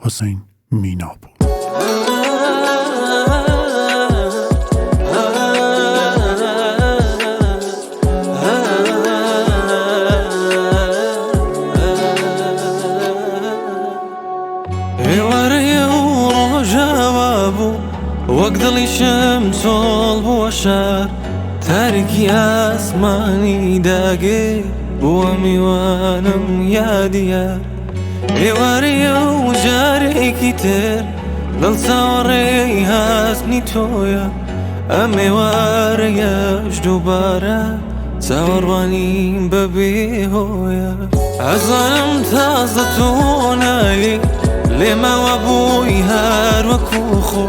حسین مینابو. وقدلي شمس والبوشار تاركي اسماني داقي بوامي وانم يا ديار ايواري وجاري كتير ضل صوري هاسني تويا امي واري اجدو بارا صوراني ببي هويا عظلم تازتوناي لما وابوي هار وكوخو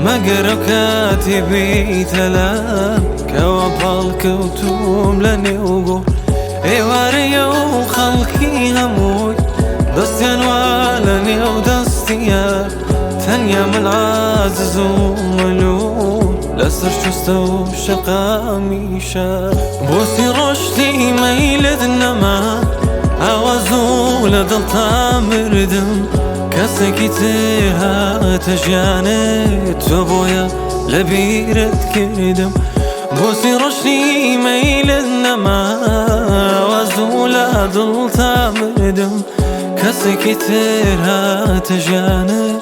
مقر كاتبي تلام كوابال كوتوم لنيوغو ايواري وخلقي هموي دستيان والني ودستيان تنيا من عازز وملول لسر شستو شقامي شار بوسي رشتي ميلد النما عوازو لدلتا مردم كسكتها تجانت وبويا لبيرت كردم بوسي رشتي ميل النما وزولا ضلتا مردم كسكتها تجانت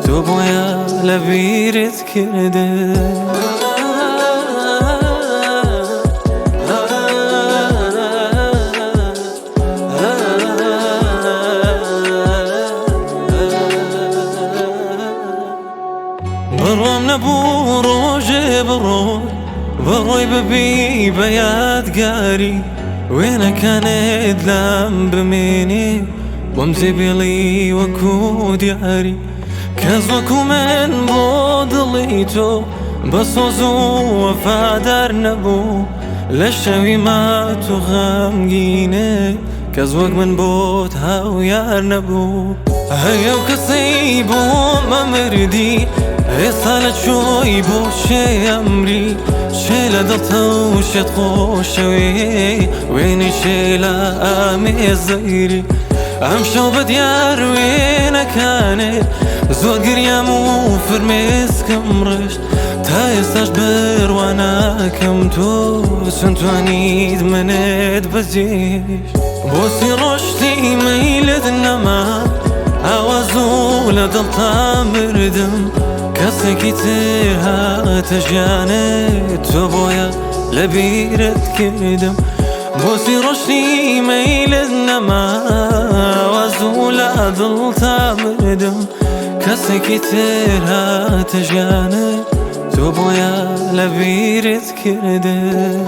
وبويا لبيرت كردم بروم نبو روجي بروي ببي بيات قاري وين كانت لام بميني ومزي بيلي وكود ياري كزوكو من بودليتو بصوزو وفادر نبو لشوي ما تغمقيني كزوك من بوت هاو يار نبو هيو كسيبو ممردي رسالة شوي بوشي أمري شيلة دلتا وشت خوشوي ويني شيلة آمي الزيري أمشو بديار وين كانت زود قريام وفرميس كمرشت تايساش بر وانا كمتو سنتوانيد منت بزيش بوسي رشتي ميلد النما عوازو لدلتا مردم كسكتها تجانت وبويا لبيرت كردم بوسي رشتي ميل النما وزولا ضلتا مردم كسكتها تجانت وبويا لبيرت كردم